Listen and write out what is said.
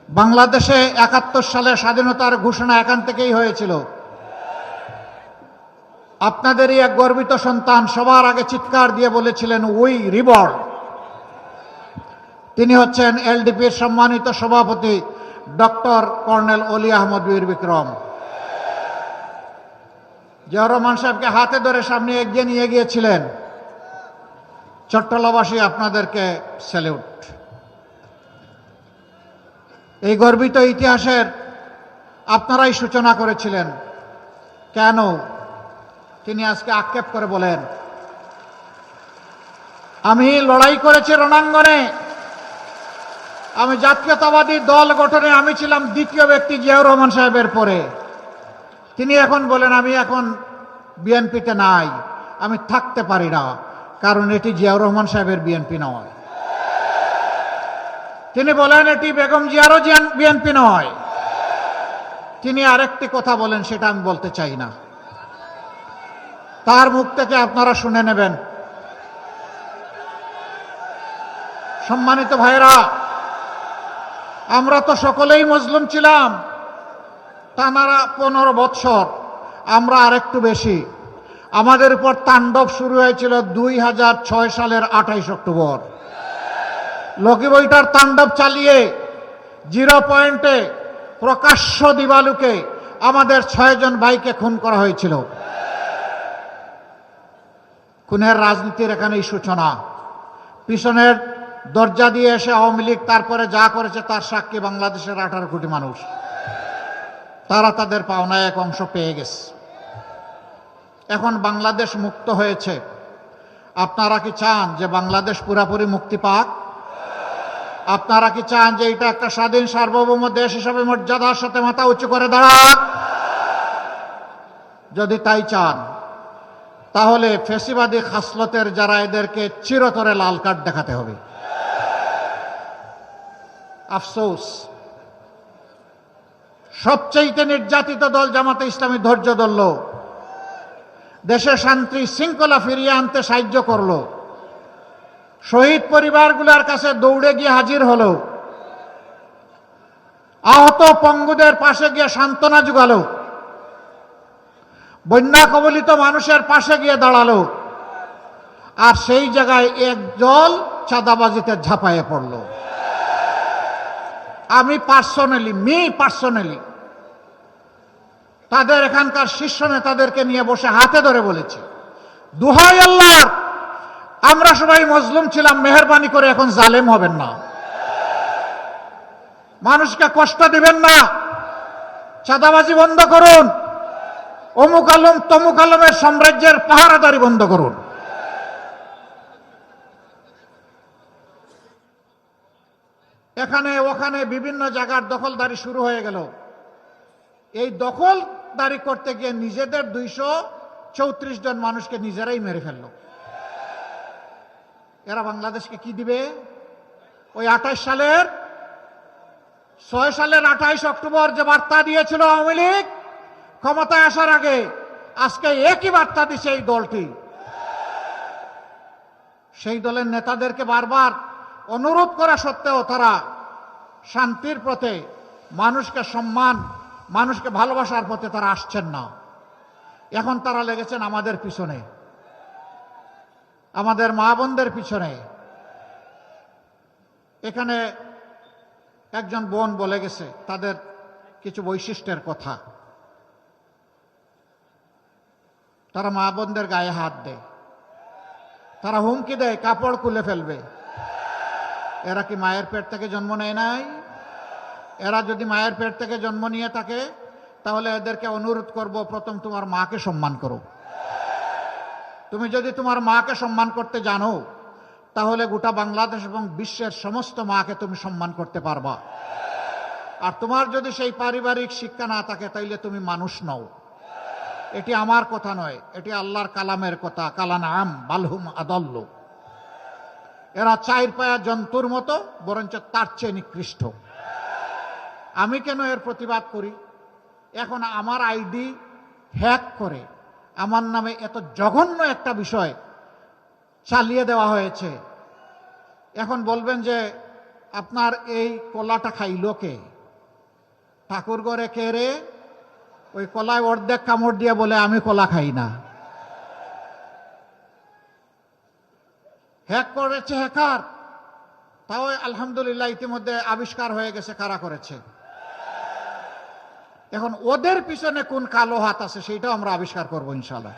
বাংলাদেশে ৭১ সালে স্বাধীনতার ঘোষণা এখান থেকেই হয়েছিল। আপনাদেরই এক গর্বিত সন্তান সবার আগে চিৎকার দিয়ে বলেছিলেন উই রিবর্ন। তিনি হচ্ছেন এলডিপির সম্মানিত সভাপতি ডক্টর কর্নেল অলি আহমদ বীর বিক্রম। জিয়াউর রহমান সাহেবকে হাতে ধরে সামনে এগিয়ে নিয়ে গিয়েছিলেন। চট্টলাবাসী আপনাদেরকে স্যালিউট। এই গর্বিত ইতিহাসের আপনারাই সূচনা করেছিলেন। কেন? তিনি আজকে আক্ষেপ করে বলেন, আমি লড়াই করেছি রণাঙ্গনে, আমি জাতীয়তাবাদী দল গঠনে আমি ছিলাম দ্বিতীয় ব্যক্তি জিয়াউর রহমান সাহেবের পরে। তিনি এখন বলেন আমি এখন বিএনপিতে নাই, আমি থাকতে পারি না, কারণ এটি জিয়াউর রহমান সাহেবের বিএনপি নয়। তিনি বলেন এটি বেগম জিয়ারও বিএনপি নয়। তিনি আরেকটি কথা বলেন, সেটা আমি বলতে চাই না, তার মুখ থেকে আপনারা শুনে নেবেন। সম্মানিত ভাইরা, আমরা তো সকলেই মজলুম ছিলাম টানা 15 বৎসর, আমরা আরেকটু বেশি। আমাদের উপর তাণ্ডব শুরু হয়েছিল 2006 সালের 28 অক্টোবর। লকি বইটার তাণ্ডব চালিয়ে 0 পয়েন্টে প্রকাশ্য দিবালুকে আমাদের 6 জন ভাইকে খুন করা হয়েছিল। খুনের রাজনীতির এখানেই সূচনা। পিছনের দরজা দিয়ে এসে আওয়ামী লীগ তারপরে যা করেছে তার সাক্ষী বাংলাদেশের 18 কোটি মানুষ। তারা তাদের পাওনায় এক অংশ পেয়ে গেছে। এখন বাংলাদেশ মুক্ত হয়েছে। আপনারা কি চান যে বাংলাদেশ পুরাপুরি মুক্তি পাক? আপনারা কি চান যে এটা একটা স্বাধীন সার্বভৌম দেশ হিসাবে মর্যাদার সাথে মাথা উঁচু করে দাঁড়াক? যদি তাই চান, তাহলে ফ্যাসিবাদী খাসলতের যারা, এদেরকে চিরতরে লাল কার্ড দেখাতে হবে। আফসোস, সবচেয়ে নির্যাতিত দল জামাতে ইসলামী ধৈর্য ধরল, দেশে শান্তি শৃঙ্খলা ফিরিয়ে আনতে সাহায্য করল, শহীদ পরিবারগুলোর কাছে দৌড়ে গিয়ে হাজির হলো, আহত পঙ্গুদের পাশে গিয়ে সান্ত্বনা জুগালো, বন্যা কবলিত মানুষের পাশে গিয়ে দাঁড়ালো। আর সেই জায়গায় এক দল চাঁদাবাজিতে ঝাঁপায়ে পড়ল। আমি পার্সোনালি তাদের এখানকার শীর্ষ নেতাদেরকে নিয়ে বসে হাতে ধরে বলেছি, দোহাই আল্লাহর, আমরা সবাই মজলুম ছিলাম, মেহেরবানি করে এখন জালেম হবেন না, মানুষকে কষ্ট দিবেন না, চাঁদাবাজি বন্ধ করুন, অমুক আলম তমুক আলমের সাম্রাজ্যের পাহারাদারি বন্ধ করুন। এখানে ওখানে বিভিন্ন জায়গার দখলদারি শুরু হয়ে গেল। এই দখলদারি করতে গিয়ে নিজেদের 234 জন মানুষকে নিজেরাই মেরে ফেললো। এরা বাংলাদেশকে কি দিবে? ওই 6 সালের 28 অক্টোবর যে বার্তা দিয়েছিল আওয়ামী লীগ ক্ষমতায় আসার আগে, আজকে একই বার্তা দিচ্ছে এই দলটি। সেই দলের নেতাদেরকে বারবার অনুরোধ করা সত্ত্বেও তারা শান্তির পথে, মানুষকে সম্মান, মানুষকে ভালোবাসার পথে তারা আসছেন না। এখন তারা লেগেছেন আমাদের পিছনে, আমাদের মা বোনদের পিছনে। এখানে একজন বোন বলে গেছে তাদের কিছু বৈশিষ্ট্যের কথা। তারা মা বোনদের গায়ে হাত দেয়, তারা হুমকি দেয় কাপড় খুলে ফেলবে। এরা কি মায়ের পেট থেকে জন্ম নেয় নাই? এরা যদি মায়ের পেট থেকে জন্ম নিয়ে থাকে, তাহলে এদেরকে অনুরোধ করব, প্রথম তোমার মাকে সম্মান করো। তুমি যদি তোমার মাকে সম্মান করতে জানো, তাহলে গোটা বাংলাদেশ এবং বিশ্বের সমস্ত মাকে তুমি সম্মান করতে পারবা। আর তোমার যদি সেই পারিবারিক শিক্ষা না থাকে, তাইলে তুমি মানুষ নও। এটি আমার কথা নয়, এটি আল্লাহর কালামের কথা। কালানাম বালহুম আদল্লু। এরা 4 পায়া জন্তুর মতো, বরঞ্চ তার চেয়ে নিকৃষ্ট। আমি কেন এর প্রতিবাদ করি? এখন আমার আইডি হ্যাক করে আমার নামে এত জঘন্য একটা বিষয় চালিয়ে দেওয়া হয়েছে। এখন বলবেন যে আপনার এই কলাটা খাইল কে? ঠাকুর ঘরে কেড়ে ওই কলায় অর্ধেক কামড় দিয়ে বলে আমি কলা খাই না। হ্যাক করেছে হ্যাকার, তাও আলহামদুলিল্লাহ ইতিমধ্যে আবিষ্কার হয়ে গেছে কারা করেছে। এখন ওদের পিছনে কোন কালো হাত আছে সেইটাও আমরা আবিষ্কার করবো ইনশাআল্লাহ।